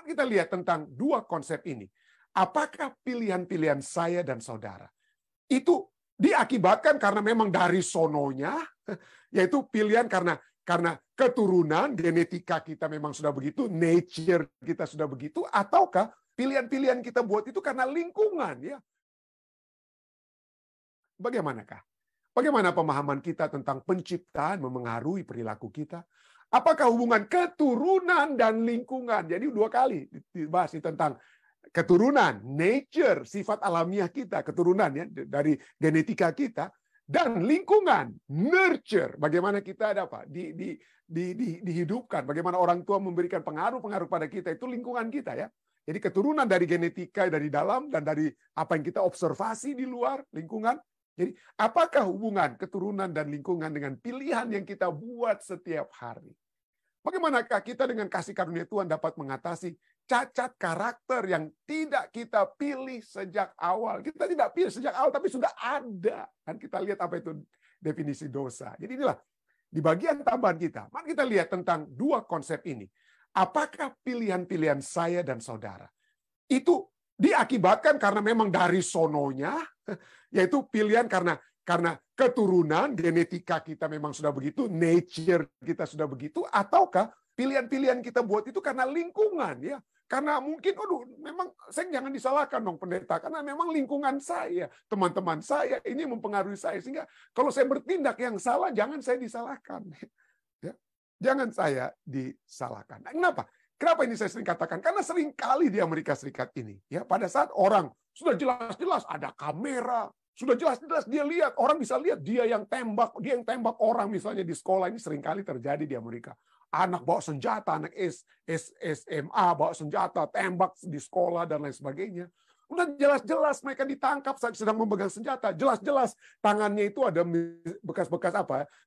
kita lihat tentang dua konsep ini. Apakah pilihan-pilihan saya dan saudara itu diakibatkan karena memang dari sononya, yaitu pilihan karena keturunan, genetika kita memang sudah begitu, nature kita sudah begitu, ataukah pilihan-pilihan kita buat itu karena lingkungan, ya? Bagaimanakah? Bagaimana pemahaman kita tentang penciptaan memengaruhi perilaku kita? Apakah hubungan keturunan dan lingkungan? Jadi dua kali dibahas tentang keturunan, nature, sifat alamiah kita, keturunan ya dari genetika kita, dan lingkungan, nurture, bagaimana kita dihidupkan, bagaimana orang tua memberikan pengaruh-pengaruh pada kita, itu lingkungan kita ya. Jadi keturunan dari genetika dari dalam dan dari apa yang kita observasi di luar lingkungan. Jadi apakah hubungan keturunan dan lingkungan dengan pilihan yang kita buat setiap hari? Bagaimanakah kita dengan kasih karunia Tuhan dapat mengatasi cacat karakter yang tidak kita pilih sejak awal? Kita tidak pilih sejak awal, tapi sudah ada. Dan kita lihat apa itu definisi dosa. Jadi inilah, di bagian tambahan kita, mari kita lihat tentang dua konsep ini. Apakah pilihan-pilihan saya dan saudara itu diakibatkan karena memang dari sononya, yaitu pilihan karena keturunan, genetika kita memang sudah begitu, nature kita sudah begitu, ataukah pilihan-pilihan kita buat itu karena lingkungan, ya? Karena mungkin, memang saya jangan disalahkan dong pendeta, karena memang lingkungan saya, teman-teman saya, ini mempengaruhi saya, sehingga kalau saya bertindak yang salah, jangan saya disalahkan. Ya? Jangan saya disalahkan. Nah, Kenapa ini saya sering katakan? Karena sering kali di Amerika Serikat ini, ya pada saat orang sudah jelas-jelas ada kamera, sudah jelas-jelas dia lihat, orang bisa lihat dia yang tembak orang misalnya di sekolah, ini sering kali terjadi di Amerika. Anak bawa senjata, anak SMA bawa senjata, tembak di sekolah dan lain sebagainya. Udah jelas-jelas mereka ditangkap saat sedang memegang senjata, jelas-jelas tangannya itu ada bekas-bekas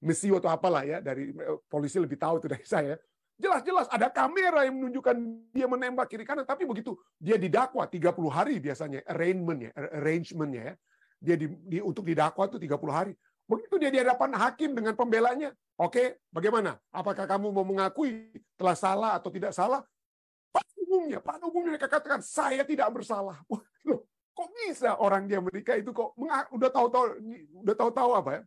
mesio atau apalah ya, dari polisi lebih tahu itu dari saya. Jelas-jelas ada kamera yang menunjukkan dia menembak kiri kanan, tapi begitu dia didakwa 30 hari biasanya arrangementnya ya. Dia untuk didakwa itu 30 hari. Begitu dia di hadapan hakim dengan pembelanya, oke, bagaimana? Apakah kamu mau mengakui telah salah atau tidak salah? Pada umumnya mereka katakan saya tidak bersalah. Loh, kok bisa orang di Amerika itu kok udah tahu apa ya?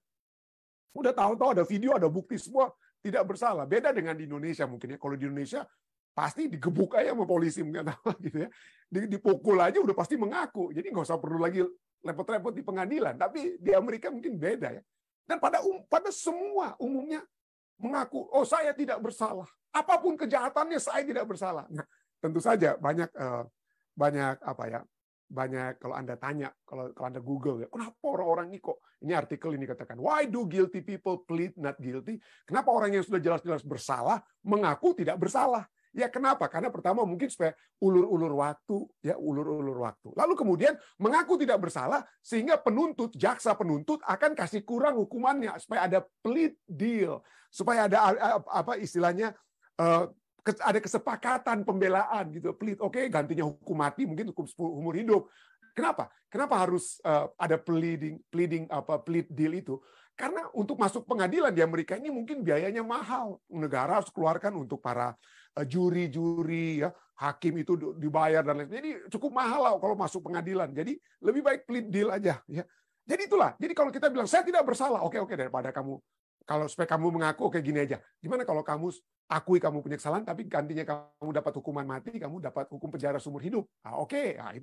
Udah tahu ada video, ada bukti semua. Tidak bersalah. Beda dengan di Indonesia mungkin ya. Kalau di Indonesia pasti digebuk aja sama polisi mungkin gitu ya. Dipukul aja udah pasti mengaku. Jadi nggak usah perlu lagi repot-repot di pengadilan. Tapi di Amerika mungkin beda ya. Dan pada semua umumnya mengaku, oh saya tidak bersalah. Apapun kejahatannya saya tidak bersalah. Nah, tentu saja banyak kalau Anda tanya, kalau Anda Google, ya, kenapa orang-orang ini kok, ini artikel ini katakan, why do guilty people plead not guilty? Kenapa orang yang sudah jelas-jelas bersalah mengaku tidak bersalah? Ya kenapa? Karena pertama mungkin supaya ulur-ulur waktu. Lalu kemudian mengaku tidak bersalah sehingga jaksa penuntut akan kasih kurang hukumannya supaya ada plead deal, supaya ada istilahnya ada kesepakatan pembelaan gitu, plead, oke, gantinya hukum mati, mungkin hukum umur hidup. Kenapa? Kenapa harus ada plead deal itu? Karena untuk masuk pengadilan di Amerika ini mungkin biayanya mahal. Negara harus keluarkan untuk para juri-juri, ya, hakim itu dibayar dan lain. Jadi cukup mahal lah kalau masuk pengadilan. Jadi lebih baik plead deal aja. Ya. Jadi itulah. Jadi kalau kita bilang saya tidak bersalah, oke daripada kamu. Kalau supaya kamu mengaku, oke gini aja. Gimana kalau kamu akui kamu punya kesalahan, tapi gantinya kamu dapat hukuman mati, kamu dapat hukum penjara seumur hidup. Nah, oke, nah,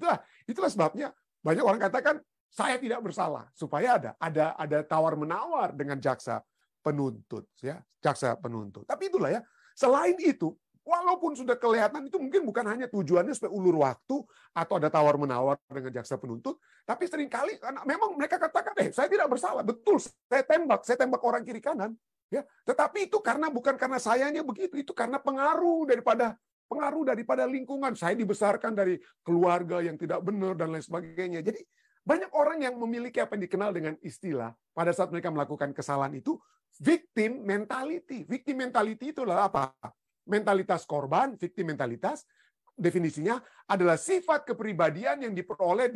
itulah sebabnya banyak orang katakan saya tidak bersalah, supaya ada tawar-menawar dengan jaksa penuntut, ya, jaksa penuntut. Tapi itulah ya. Selain itu, walaupun sudah kelihatan itu mungkin bukan hanya tujuannya supaya ulur waktu atau ada tawar-menawar dengan jaksa penuntut, tapi seringkali memang mereka katakan, saya tidak bersalah, betul, saya tembak orang kiri kanan, ya. Tetapi itu bukan karena sayanya begitu, itu karena pengaruh daripada lingkungan. Saya dibesarkan dari keluarga yang tidak benar dan lain sebagainya. Jadi banyak orang yang memiliki apa yang dikenal dengan istilah pada saat mereka melakukan kesalahan itu victim mentality. Victim mentality itu adalah apa? Mentalitas korban, victim mentalitas, definisinya adalah sifat kepribadian yang diperoleh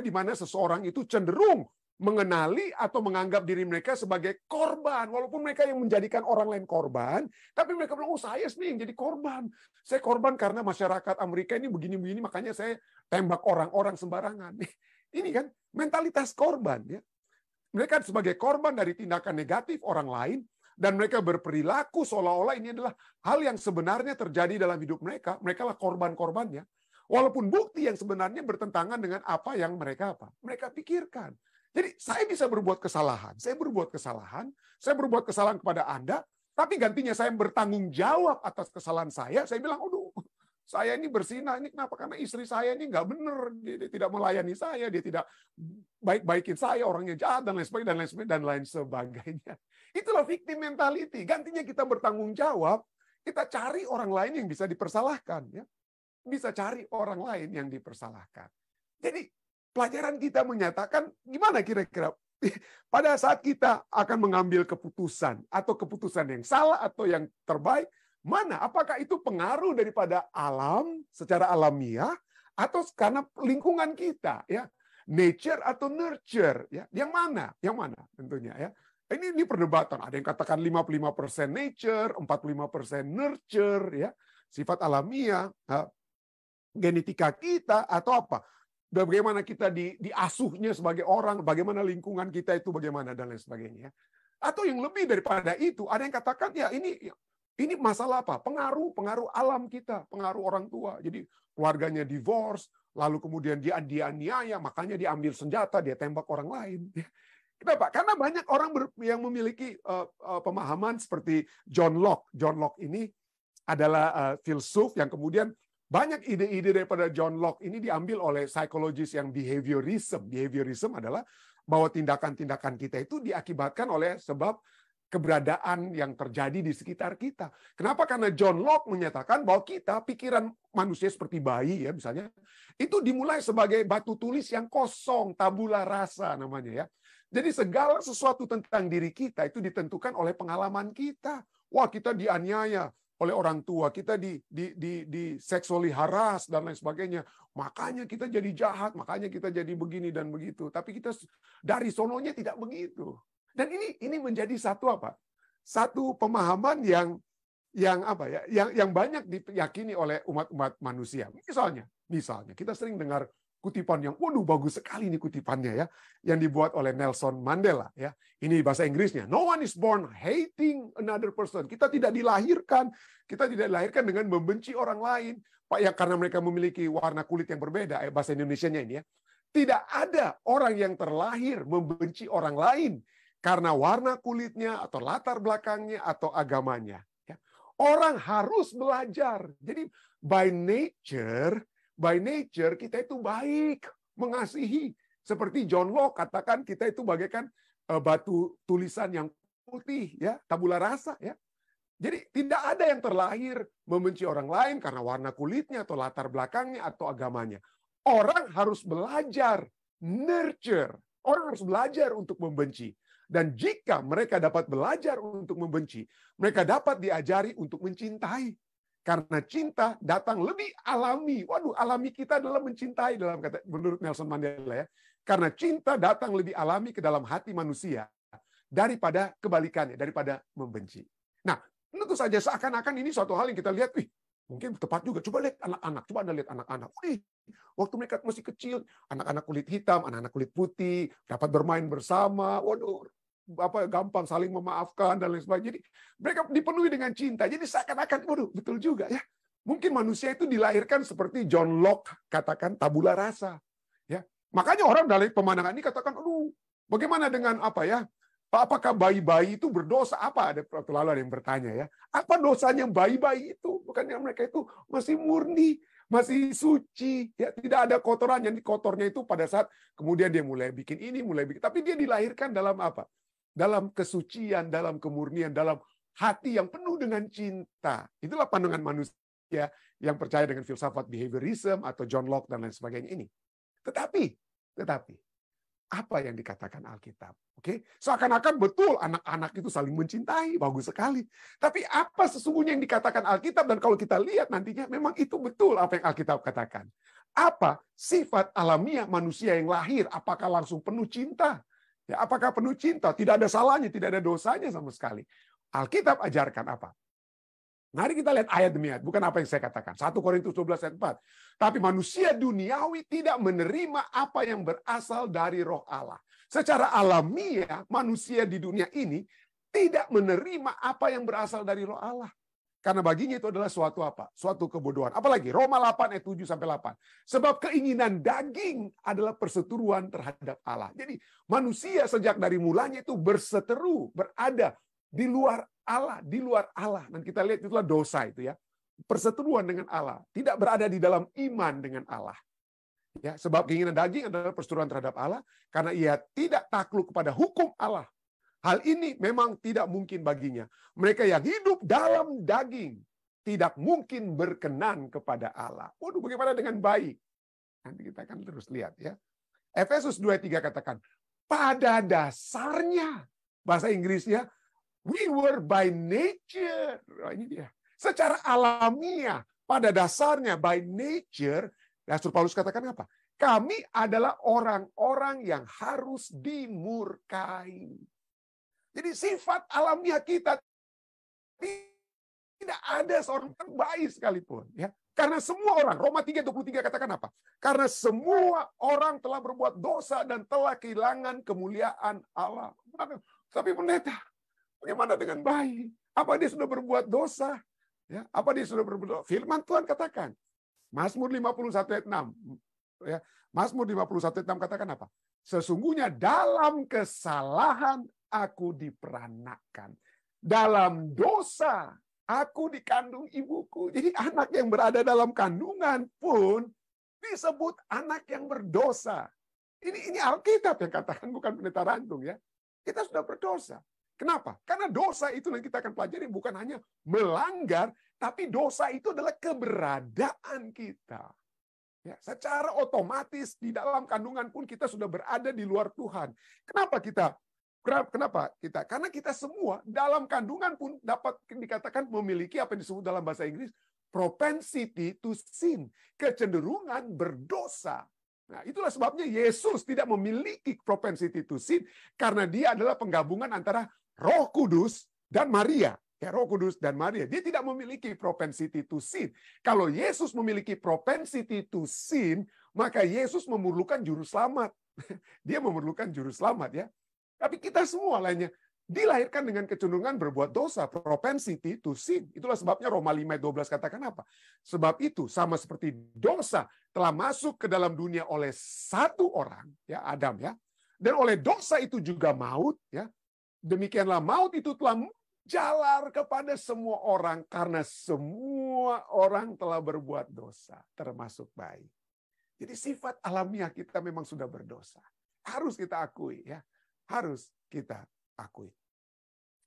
di mana seseorang itu cenderung mengenali atau menganggap diri mereka sebagai korban. Walaupun mereka yang menjadikan orang lain korban, tapi mereka bilang, oh saya sendiri yang jadi korban. Saya korban karena masyarakat Amerika ini begini-begini, makanya saya tembak orang-orang sembarangan. Ini kan mentalitas korban. Ya. Mereka sebagai korban dari tindakan negatif orang lain, dan mereka berperilaku seolah-olah ini adalah hal yang sebenarnya terjadi dalam hidup mereka. Mereka lah korban-korbannya. Walaupun bukti yang sebenarnya bertentangan dengan apa yang mereka pikirkan. Jadi saya bisa berbuat kesalahan, saya berbuat kesalahan kepada Anda, tapi gantinya saya bertanggung jawab atas kesalahan saya bilang, aduh, saya ini bersinah, ini kenapa? Karena istri saya ini nggak benar, dia tidak melayani saya, dia tidak baik-baikin saya, orangnya jahat, dan lain sebagainya. Itulah victim mentality. Gantinya kita bertanggung jawab, kita cari orang lain yang bisa dipersalahkan. Ya. Bisa cari orang lain yang dipersalahkan. Jadi, pelajaran kita menyatakan gimana kira-kira pada saat kita akan mengambil keputusan atau keputusan yang salah atau yang terbaik, mana? Apakah itu pengaruh daripada alam secara alamiah atau karena lingkungan kita, ya? Nature atau nurture, ya? Yang mana? Yang mana tentunya, ya? Ini perdebatan. Ada yang katakan 55% nature, 45% nurture, ya. Sifat alamiah, genetika kita atau apa? Bagaimana kita diasuhnya sebagai orang, bagaimana lingkungan kita itu bagaimana, dan lain sebagainya. Atau yang lebih daripada itu, ada yang katakan, ya ini masalah apa? Pengaruh alam kita, pengaruh orang tua. Jadi keluarganya divorce, lalu kemudian dia dianiaya, makanya dia ambil senjata, dia tembak orang lain. Kenapa? Karena banyak orang yang memiliki pemahaman seperti John Locke. John Locke ini adalah filsuf yang kemudian banyak ide-ide daripada John Locke ini diambil oleh psikologis yang behaviorism. Behaviorism adalah bahwa tindakan-tindakan kita itu diakibatkan oleh sebab keberadaan yang terjadi di sekitar kita. Kenapa? Karena John Locke menyatakan bahwa kita, pikiran manusia seperti bayi, ya misalnya, itu dimulai sebagai batu tulis yang kosong, tabula rasa namanya, ya. Jadi segala sesuatu tentang diri kita itu ditentukan oleh pengalaman kita. Wah, kita dianiaya oleh orang tua, kita di sexually harass dan lain sebagainya. Makanya kita jadi jahat, makanya kita jadi begini dan begitu. Tapi kita dari sononya tidak begitu. Dan ini menjadi satu apa? Satu pemahaman yang apa ya? Yang banyak diyakini oleh umat manusia. Misalnya kita sering dengar kutipan yang waduh bagus sekali nih kutipannya, ya, yang dibuat oleh Nelson Mandela, ya. Ini bahasa Inggrisnya. No one is born hating another person. Kita tidak dilahirkan dengan membenci orang lain, Pak, ya, karena mereka memiliki warna kulit yang berbeda. Bahasa Indonesianya ini, ya. Tidak ada orang yang terlahir membenci orang lain karena warna kulitnya atau latar belakangnya atau agamanya. Ya. Orang harus belajar. Jadi by nature kita itu baik, mengasihi. Seperti John Locke katakan kita itu bagaikan batu tulisan yang putih, ya, tabula rasa, ya. Jadi tidak ada yang terlahir membenci orang lain karena warna kulitnya atau latar belakangnya atau agamanya. Orang harus belajar nurture. Orang harus belajar untuk membenci. Dan jika mereka dapat belajar untuk membenci, mereka dapat diajari untuk mencintai. Karena cinta datang lebih alami. Waduh, alami kita adalah mencintai dalam kata menurut Nelson Mandela, ya. Karena cinta datang lebih alami ke dalam hati manusia daripada kebalikannya, daripada membenci. Nah, tentu saja seakan-akan ini suatu hal yang kita lihat, mungkin tepat juga. Coba lihat anak-anak, coba Anda lihat anak-anak. Waktu mereka masih kecil, anak-anak kulit hitam, anak-anak kulit putih, dapat bermain bersama. Waduh, gampang saling memaafkan dan lain sebagainya. Jadi mereka dipenuhi dengan cinta. Jadi seakan-akan, waduh, betul juga, ya. Mungkin manusia itu dilahirkan seperti John Locke katakan tabula rasa, ya. Makanya orang dari pemandangan ini katakan, aduh, bagaimana dengan apa, ya? Apakah bayi-bayi itu berdosa? Apa? Ada waktu lalu ada yang bertanya, ya. Apa dosanya bayi-bayi itu? Bukannya mereka itu masih murni, masih suci, ya, tidak ada kotoran. Yang kotornya itu pada saat kemudian dia mulai bikin ini, tapi dia dilahirkan dalam apa? Dalam kesucian, dalam kemurnian, dalam hati yang penuh dengan cinta. Itulah pandangan manusia yang percaya dengan filsafat behaviorism atau John Locke dan lain sebagainya ini. Tetapi apa yang dikatakan Alkitab? Oke, seakan-akan betul anak-anak itu saling mencintai, bagus sekali. Tapi apa sesungguhnya yang dikatakan Alkitab? Dan kalau kita lihat nantinya, memang itu betul apa yang Alkitab katakan. Apa sifat alamiah manusia yang lahir? Apakah langsung penuh cinta? Ya, apakah penuh cinta? Tidak ada salahnya, tidak ada dosanya sama sekali. Alkitab ajarkan apa? Mari kita lihat ayat demi ayat, bukan apa yang saya katakan. 1 Korintus 12 ayat 4. Tapi manusia duniawi tidak menerima apa yang berasal dari Roh Allah. Secara alamiah, manusia di dunia ini tidak menerima apa yang berasal dari Roh Allah. Karena baginya itu adalah suatu apa? Suatu kebodohan. Apalagi Roma 8 ayat 7 sampai 8. Sebab keinginan daging adalah perseteruan terhadap Allah. Jadi manusia sejak dari mulanya itu berseteru, berada di luar Allah, di luar Allah. Dan kita lihat itulah dosa itu ya. Perseteruan dengan Allah, tidak berada di dalam iman dengan Allah. Ya, sebab keinginan daging adalah perseteruan terhadap Allah karena ia tidak takluk kepada hukum Allah. Hal ini memang tidak mungkin baginya. Mereka yang hidup dalam daging tidak mungkin berkenan kepada Allah. Waduh, bagaimana dengan bayi? Nanti kita akan terus lihat ya. Efesus 2:3 katakan, pada dasarnya, bahasa Inggrisnya, we were by nature. Oh, ini dia. Secara alamiah, pada dasarnya, by nature, Rasul Paulus katakan apa? Kami adalah orang-orang yang harus dimurkai. Jadi sifat alamiah kita tidak ada seorang terbaik sekalipun. Ya. Karena semua orang, Roma 3:23 katakan apa? Karena semua orang telah berbuat dosa dan telah kehilangan kemuliaan Allah. Tapi pendeta, bagaimana dengan bayi? Apa dia sudah berbuat dosa? Ya, apa dia sudah berbuat dosa? Firman Tuhan katakan. Mazmur 51 ayat 6. Ya, Mazmur 51 ayat 6 katakan apa? Sesungguhnya dalam kesalahan aku diperanakan. Dalam dosa aku dikandung ibuku. Jadi anak yang berada dalam kandungan pun disebut anak yang berdosa. Ini Alkitab yang katakan, bukan pendeta Rantung ya. Kita sudah berdosa. Kenapa? Karena dosa itu yang kita akan pelajari bukan hanya melanggar, tapi dosa itu adalah keberadaan kita. Ya, secara otomatis di dalam kandungan pun kita sudah berada di luar Tuhan. Kenapa kita? Karena kita semua dalam kandungan pun dapat dikatakan memiliki apa yang disebut dalam bahasa Inggris propensity to sin, kecenderungan berdosa. Nah, itulah sebabnya Yesus tidak memiliki propensity to sin karena dia adalah penggabungan antara Roh Kudus dan Maria. Ya, Roh Kudus dan Maria. Dia tidak memiliki propensity to sin. Kalau Yesus memiliki propensity to sin, maka Yesus memerlukan juru selamat. Dia memerlukan juru selamat ya. Tapi kita semua lainnya dilahirkan dengan kecenderungan berbuat dosa, propensity to sin. Itulah sebabnya Roma 5:12 katakan apa? Sebab itu sama seperti dosa telah masuk ke dalam dunia oleh satu orang, ya Adam ya. Dan oleh dosa itu juga maut ya. Demikianlah maut itu telah menjalar kepada semua orang karena semua orang telah berbuat dosa, termasuk bayi. Jadi sifat alamiah kita memang sudah berdosa. Harus kita akui ya. Harus kita akui.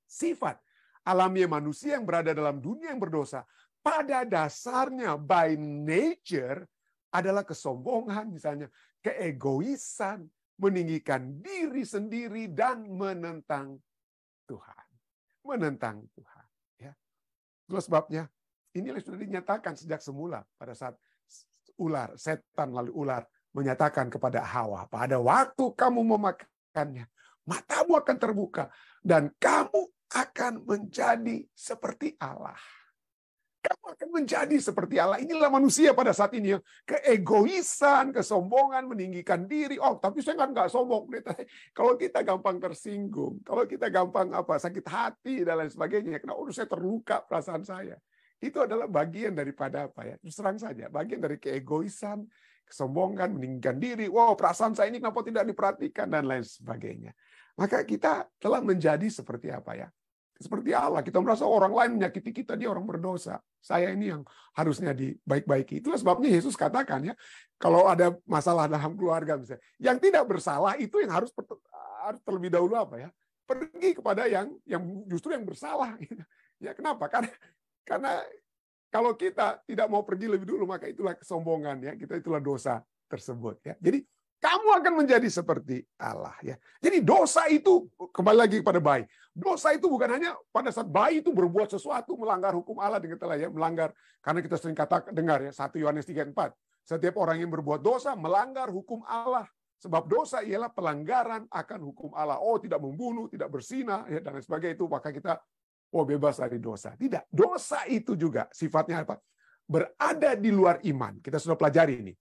Sifat alamiah manusia yang berada dalam dunia yang berdosa, pada dasarnya by nature adalah kesombongan, misalnya keegoisan, meninggikan diri sendiri, dan menentang Tuhan. Menentang Tuhan. Ya. Itulah sebabnya, inilah sudah dinyatakan sejak semula pada saat setan lalu ular menyatakan kepada Hawa, pada waktu kamu memakannya, matamu akan terbuka dan kamu akan menjadi seperti Allah. Kamu akan menjadi seperti Allah. Inilah manusia pada saat ini. Keegoisan, kesombongan, meninggikan diri. Oh, tapi saya kan nggak sombong. Kalau kita gampang tersinggung, kalau kita gampang sakit hati dan lain sebagainya, karena saya terluka perasaan saya. Itu adalah bagian daripada terus terang saja, bagian dari keegoisan, kesombongan, meninggikan diri. Wow, perasaan saya ini kenapa tidak diperhatikan dan lain sebagainya. Maka kita telah menjadi seperti apa ya? Seperti Allah. Kita merasa orang lain menyakiti kita, dia orang berdosa. Saya ini yang harusnya dibaik-baiki. Itulah sebabnya Yesus katakan ya, kalau ada masalah dalam keluarga misalnya, yang tidak bersalah itu yang harus terlebih dahulu apa ya? Pergi kepada yang justru yang bersalah. Ya kenapa? Karena kalau kita tidak mau pergi lebih dulu, maka itulah kesombongan ya. Itulah dosa tersebut ya. Jadi kamu akan menjadi seperti Allah ya. Jadi dosa itu kembali lagi kepada bayi. Dosa itu bukan hanya pada saat bayi itu berbuat sesuatu melanggar hukum Allah dengan telah ya, melanggar karena kita sering dengar ya 1 Yohanes 3:4. Setiap orang yang berbuat dosa melanggar hukum Allah Sebab dosa ialah pelanggaran akan hukum Allah. Oh, tidak membunuh, tidak berzina, ya, dan lain sebagainya itu. Maka kita bebas dari dosa. Tidak. Dosa itu juga sifatnya apa? Berada di luar iman. Kita sudah pelajari ini.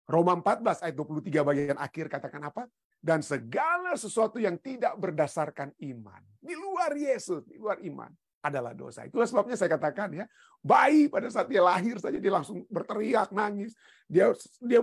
Roma 14 ayat 23 bagian akhir katakan apa? Dan segala sesuatu yang tidak berdasarkan iman. Di luar Yesus, di luar iman adalah dosa. Itulah sebabnya saya katakan ya, bayi pada saat dia lahir saja dia langsung berteriak, nangis. Dia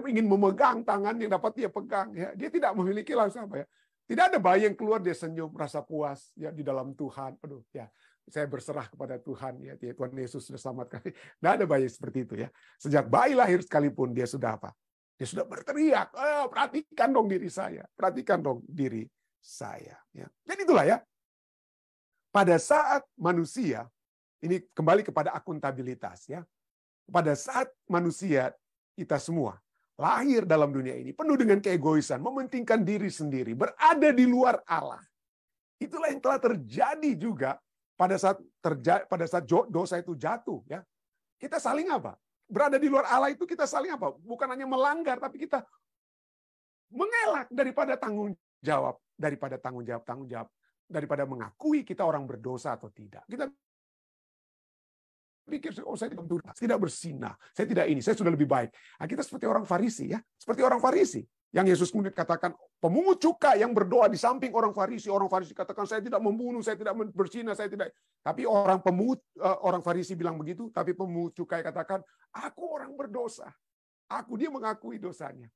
ingin memegang tangan yang dapat dia pegang. Ya. Dia tidak memiliki langsung apa ya. Tidak ada bayi yang keluar dia senyum, merasa puas ya di dalam Tuhan. Aduh ya, saya berserah kepada Tuhan ya. Tuhan Yesus sudah selamatkan. Tidak ada bayi seperti itu ya. Sejak bayi lahir sekalipun dia sudah apa? Dia sudah berteriak. Perhatikan dong diri saya. Perhatikan dong diri saya. Ya. Jadi itulah ya. Pada saat manusia, ini kembali kepada akuntabilitas ya. Pada saat manusia kita semua lahir dalam dunia ini penuh dengan keegoisan, mementingkan diri sendiri, berada di luar Allah. Itulah yang telah terjadi juga pada saat dosa itu jatuh ya. Kita saling apa? Berada di luar Allah itu kita saling apa? Bukan hanya melanggar tapi kita mengelak daripada tanggung jawab, daripada mengakui kita orang berdosa atau tidak. Kita pikir, oh saya tidak berzina, saya tidak ini, saya sudah lebih baik. Nah, kita seperti orang Farisi ya, seperti orang Farisi. Yang Yesus kemudian katakan, pemungut cukai yang berdoa di samping orang Farisi. Orang Farisi katakan, saya tidak membunuh, saya tidak berzina, saya tidak. Tapi orang Farisi bilang begitu, tapi pemungut cukai katakan, aku orang berdosa. Dia mengakui dosanya.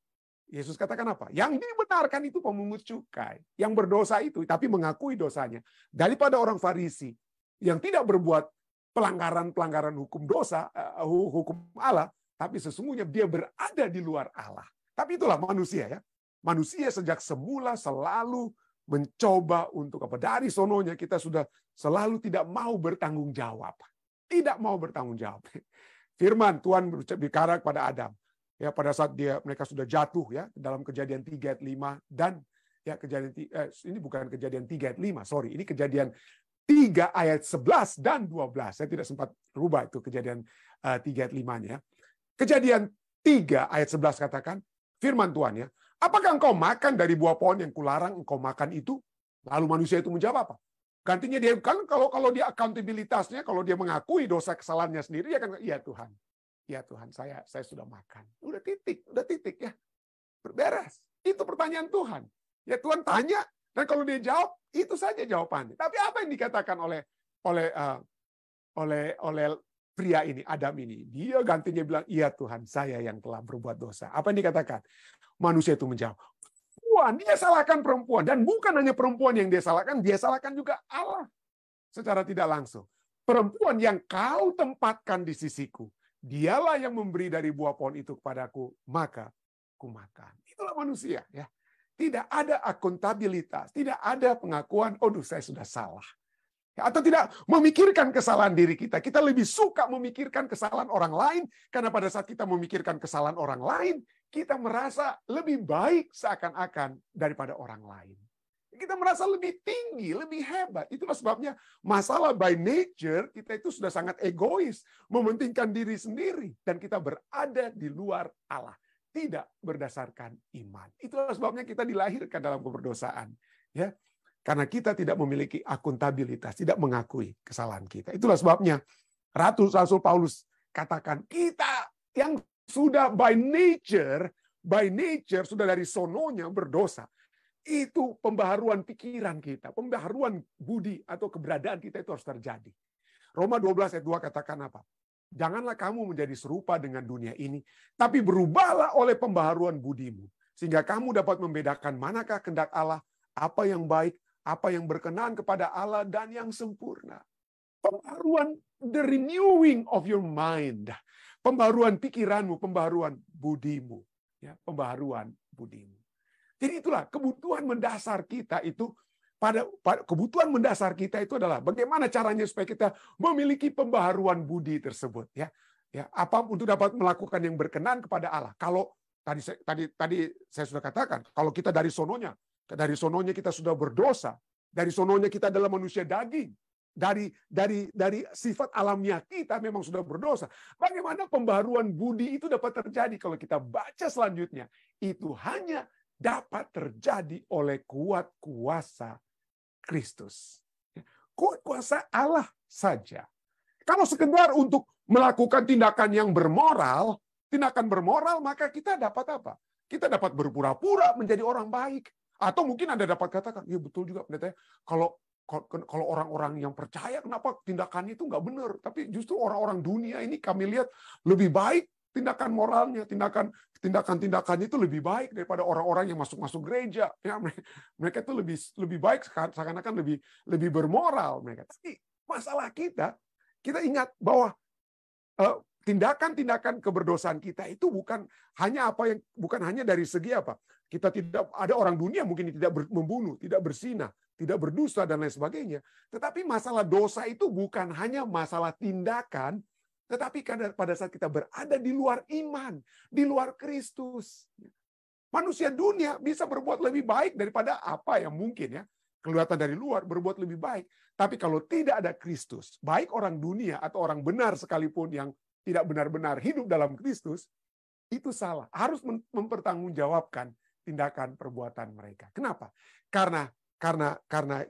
Yesus katakan apa? Yang dibenarkan itu pemungut cukai. Yang berdosa itu, tapi mengakui dosanya. Daripada orang Farisi yang tidak berbuat pelanggaran hukum dosa, hukum Allah, tapi sesungguhnya dia berada di luar Allah. Tapi itulah manusia ya. Manusia sejak semula selalu mencoba untuk apa? Dari sononya kita sudah selalu tidak mau bertanggung jawab. Tidak mau bertanggung jawab. Firman Tuhan berbicara kepada Adam. Ya, pada saat mereka sudah jatuh ya dalam Kejadian 3 ayat 5 dan ya ini bukan Kejadian 3 ayat 5, sorry, ini Kejadian 3 ayat 11 dan 12. Saya tidak sempat rubah itu Kejadian 3 ayat 5-nya. Kejadian 3 ayat 11 katakan, firman Tuhan ya, apakah engkau makan dari buah pohon yang kularang engkau makan itu? Lalu manusia itu menjawab apa? Gantinya dia kan kalau dia akuntabilitasnya, kalau dia mengakui dosa kesalahannya sendiri, ya kan, iya Tuhan. Ya Tuhan, saya sudah makan. Udah titik ya. Beres. Itu pertanyaan Tuhan. Ya Tuhan tanya, dan kalau dia jawab, itu saja jawabannya. Tapi apa yang dikatakan oleh pria ini, Adam ini? Dia gantinya bilang, iya Tuhan, saya yang telah berbuat dosa. Apa yang dikatakan? Manusia itu menjawab, perempuan, dia salahkan perempuan. Dan bukan hanya perempuan yang dia salahkan juga Allah. Secara tidak langsung. Perempuan yang kau tempatkan di sisiku, dialah yang memberi dari buah pohon itu kepadaku, maka ku makan. Itulah manusia ya. Tidak ada akuntabilitas, tidak ada pengakuan, saya sudah salah. Atau tidak memikirkan kesalahan diri kita. Kita lebih suka memikirkan kesalahan orang lain, karena pada saat kita memikirkan kesalahan orang lain, kita merasa lebih baik seakan-akan daripada orang lain. Kita merasa lebih tinggi, lebih hebat. Itulah sebabnya masalah by nature kita itu sudah sangat egois, mementingkan diri sendiri, dan kita berada di luar Allah, tidak berdasarkan iman. Itulah sebabnya kita dilahirkan dalam keberdosaan, ya, karena kita tidak memiliki akuntabilitas, tidak mengakui kesalahan kita. Itulah sebabnya Rasul Paulus katakan kita yang sudah by nature sudah dari sononya berdosa. Itu pembaharuan pikiran kita, pembaharuan budi atau keberadaan kita itu harus terjadi. Roma 12 ayat 2 katakan apa? Janganlah kamu menjadi serupa dengan dunia ini, tapi berubahlah oleh pembaharuan budimu, sehingga kamu dapat membedakan manakah kehendak Allah, apa yang baik, apa yang berkenan kepada Allah, dan yang sempurna. Pembaharuan, the renewing of your mind. Pembaharuan pikiranmu, pembaharuan budimu. Ya, pembaharuan budimu. Jadi itulah kebutuhan mendasar kita itu, kebutuhan mendasar kita itu adalah bagaimana caranya supaya kita memiliki pembaharuan budi tersebut, ya. Ya, apa untuk dapat melakukan yang berkenan kepada Allah. Kalau tadi saya sudah katakan, kalau kita dari sononya kita sudah berdosa, dari sononya kita adalah manusia daging, dari sifat alamiah kita memang sudah berdosa. Bagaimana pembaharuan budi itu dapat terjadi? Kalau kita baca selanjutnya, itu hanya dapat terjadi oleh kuat kuasa Kristus. Kuat kuasa Allah saja. Kalau sekedar untuk melakukan tindakan yang bermoral, maka kita dapat apa? Kita dapat berpura-pura menjadi orang baik. Atau mungkin Anda dapat katakan, ya betul juga pendeta, kalau orang-orang yang percaya, kenapa tindakannya itu nggak benar? Tapi justru orang-orang dunia ini kami lihat lebih baik tindakan moralnya, tindakan-tindakannya itu lebih baik daripada orang-orang yang masuk gereja. Ya, mereka itu lebih baik, seakan-akan lebih bermoral mereka. Tapi masalah kita ingat bahwa tindakan-tindakan keberdosaan kita itu bukan hanya dari segi apa? Kita tidak ada orang dunia mungkin tidak membunuh, tidak berzina, tidak berdusta dan lain sebagainya. Tetapi masalah dosa itu bukan hanya masalah tindakan, tetapi pada saat kita berada di luar iman, di luar Kristus. Manusia dunia bisa berbuat lebih baik daripada apa yang mungkin ya. Kelihatan dari luar berbuat lebih baik. Tapi kalau tidak ada Kristus, baik orang dunia atau orang benar sekalipun yang tidak benar-benar hidup dalam Kristus, itu salah. Harus mempertanggungjawabkan tindakan perbuatan mereka. Kenapa? Karena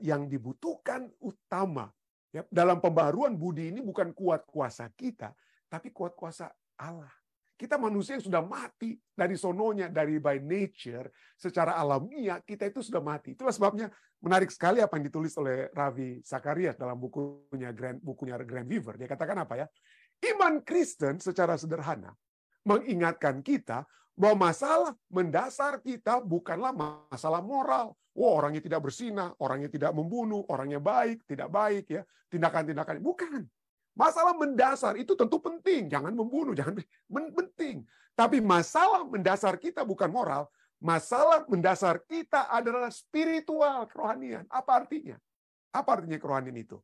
yang dibutuhkan utama ya, dalam pembaharuan budi ini bukan kuat kuasa kita, tapi kuat kuasa Allah. Kita manusia yang sudah mati dari sononya, dari by nature, secara alamiah kita itu sudah mati. Itulah sebabnya menarik sekali apa yang ditulis oleh Ravi Zacharias dalam bukunya Grand Weaver. Dia katakan apa ya? Iman Kristen secara sederhana mengingatkan kita bahwa masalah mendasar kita bukanlah masalah moral. Orangnya tidak berzina, orangnya tidak membunuh, orangnya baik, tidak baik ya, tindakan-tindakan bukan. Masalah mendasar itu tentu penting, jangan membunuh, jangan penting. Tapi masalah mendasar kita bukan moral, masalah mendasar kita adalah spiritual, kerohanian. Apa artinya? Apa artinya kerohanian itu?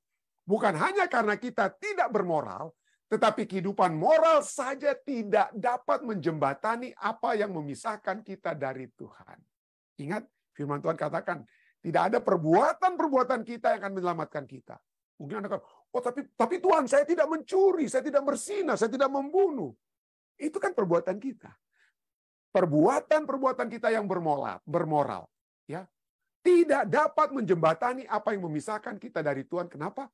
Bukan hanya karena kita tidak bermoral, tetapi kehidupan moral saja tidak dapat menjembatani apa yang memisahkan kita dari Tuhan. Ingat, firman Tuhan katakan, tidak ada perbuatan-perbuatan kita yang akan menyelamatkan kita. Mungkin Anda katakan, tapi Tuhan, saya tidak mencuri, saya tidak berzina, saya tidak membunuh. Itu kan perbuatan kita. Perbuatan-perbuatan kita yang bermoral, ya, tidak dapat menjembatani apa yang memisahkan kita dari Tuhan. Kenapa?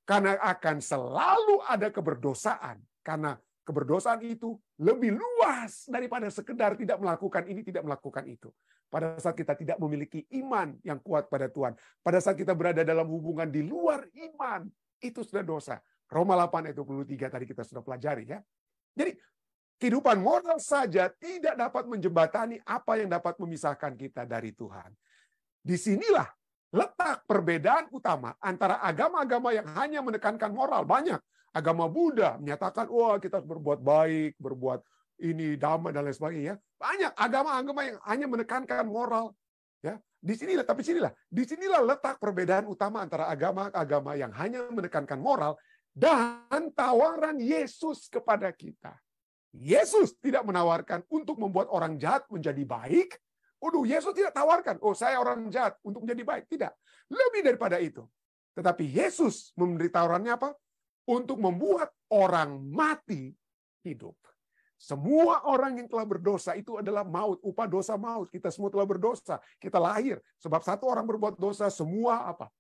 Karena akan selalu ada keberdosaan. Karena keberdosaan itu lebih luas daripada sekedar tidak melakukan ini, tidak melakukan itu. Pada saat kita tidak memiliki iman yang kuat pada Tuhan. Pada saat kita berada dalam hubungan di luar iman, itu sudah dosa. Roma 8 ayat 23 tadi kita sudah pelajari ya. Jadi kehidupan moral saja tidak dapat menjembatani apa yang dapat memisahkan kita dari Tuhan. Disinilah letak perbedaan utama antara agama-agama yang hanya menekankan moral. Banyak agama Buddha menyatakan, wah kita harus berbuat baik, berbuat ini damai dan lain sebagainya. Banyak agama-agama yang hanya menekankan moral. Ya, disinilah letak perbedaan utama antara agama-agama yang hanya menekankan moral dan tawaran Yesus kepada kita. Yesus tidak menawarkan untuk membuat orang jahat menjadi baik. Yesus tidak tawarkan, saya orang jahat untuk menjadi baik. Tidak. Lebih daripada itu. Tetapi Yesus memberi tawarannya apa? Untuk membuat orang mati hidup. Semua orang yang telah berdosa itu adalah maut. Upah dosa maut. Kita semua telah berdosa. Kita lahir. Sebab satu orang berbuat dosa, semua apa?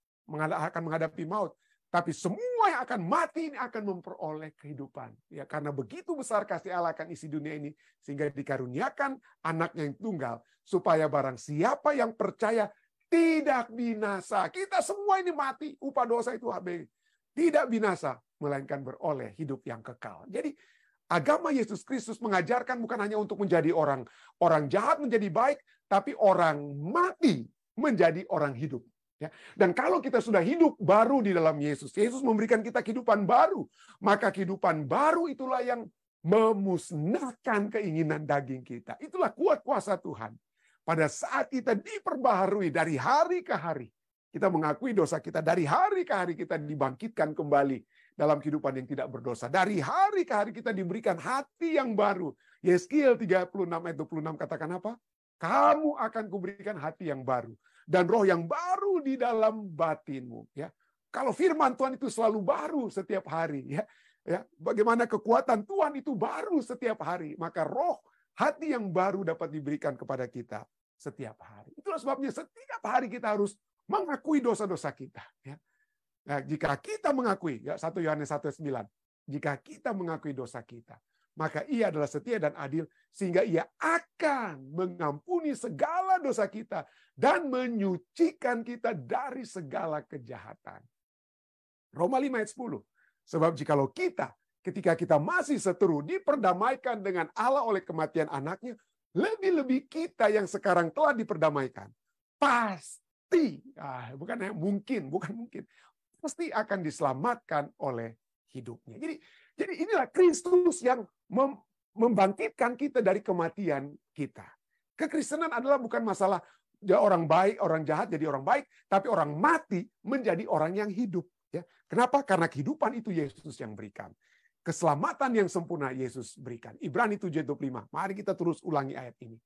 Akan menghadapi maut. Tapi semua yang akan mati ini akan memperoleh kehidupan. Ya, karena begitu besar kasih Allah akan isi dunia ini, sehingga dikaruniakan anaknya yang tunggal, supaya barang siapa yang percaya tidak binasa. Kita semua ini mati, upah dosa itu habis. Tidak binasa, melainkan beroleh hidup yang kekal. Jadi agama Yesus Kristus mengajarkan bukan hanya untuk menjadi orang jahat menjadi baik, tapi orang mati menjadi orang hidup. Ya. Dan kalau kita sudah hidup baru di dalam Yesus, Yesus memberikan kita kehidupan baru. Maka kehidupan baru itulah yang memusnahkan keinginan daging kita. Itulah kuat kuasa Tuhan. Pada saat kita diperbaharui dari hari ke hari, kita mengakui dosa kita, dari hari ke hari kita dibangkitkan kembali dalam kehidupan yang tidak berdosa. Dari hari ke hari kita diberikan hati yang baru. Yeskiel 36 ayat 26 katakan apa? Kamu akan kuberikan hati yang baru dan roh yang baru di dalam batinmu. Ya, kalau firman Tuhan itu selalu baru setiap hari, ya, bagaimana kekuatan Tuhan itu baru setiap hari, maka roh hati yang baru dapat diberikan kepada kita. setiap hari. Itulah sebabnya setiap hari kita harus mengakui dosa-dosa kita. Ya. Nah, jika kita mengakui, ya, 1 Yohanes 1:9, jika kita mengakui dosa kita, maka Ia adalah setia dan adil, sehingga Ia akan mengampuni segala dosa kita dan menyucikan kita dari segala kejahatan. Roma 5 ayat 10. Sebab jikalau kita, ketika kita masih seteru, diperdamaikan dengan Allah oleh kematian anaknya, lebih-lebih kita yang sekarang telah diperdamaikan, pasti, bukan mungkin, pasti akan diselamatkan oleh hidupnya. Jadi inilah Kristus yang membangkitkan kita dari kematian kita. Kekristenan adalah bukan masalah orang baik, orang jahat jadi orang baik, tapi orang mati menjadi orang yang hidup. Ya. Kenapa? Karena kehidupan itu Yesus yang berikan. Keselamatan yang sempurna Yesus berikan. Ibrani 7:25. Mari kita terus ulangi ayat ini.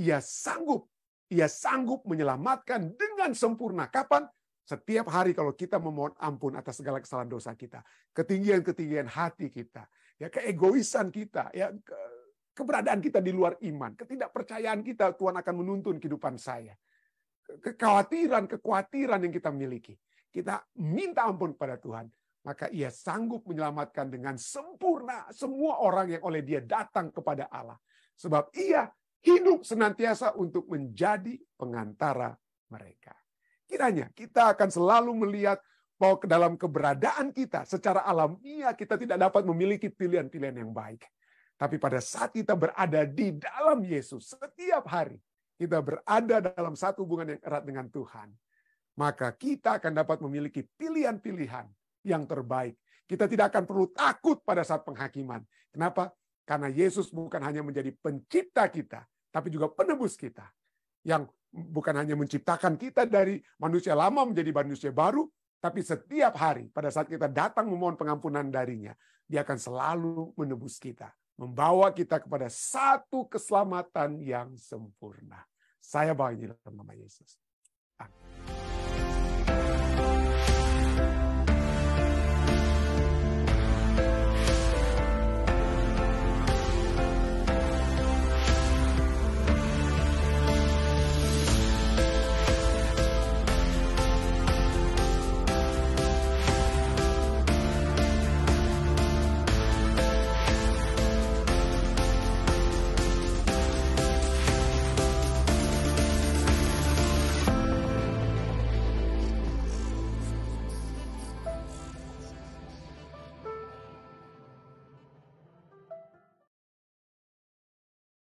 Ia sanggup menyelamatkan dengan sempurna. Kapan? Setiap hari kalau kita memohon ampun atas segala kesalahan dosa kita, ketinggian-ketinggian hati kita, ya keegoisan kita, ya keberadaan kita di luar iman, ketidakpercayaan kita, Tuhan akan menuntun kehidupan saya. Kekhawatiran yang kita miliki. Kita minta ampun kepada Tuhan, maka Ia sanggup menyelamatkan dengan sempurna semua orang yang oleh Dia datang kepada Allah. Sebab Ia hidup senantiasa untuk menjadi pengantara mereka. Kiranya kita akan selalu melihat bahwa dalam keberadaan kita secara alamiah kita tidak dapat memiliki pilihan-pilihan yang baik. Tapi pada saat kita berada di dalam Yesus, setiap hari kita berada dalam satu hubungan yang erat dengan Tuhan, maka kita akan dapat memiliki pilihan-pilihan yang terbaik. Kita tidak akan perlu takut pada saat penghakiman. Kenapa? Karena Yesus bukan hanya menjadi pencipta kita, tapi juga penebus kita. Yang bukan hanya menciptakan kita dari manusia lama menjadi manusia baru, tapi setiap hari pada saat kita datang memohon pengampunan darinya, Dia akan selalu menebus kita, membawa kita kepada satu keselamatan yang sempurna. Saya bawa ini dalam nama Yesus. Amin.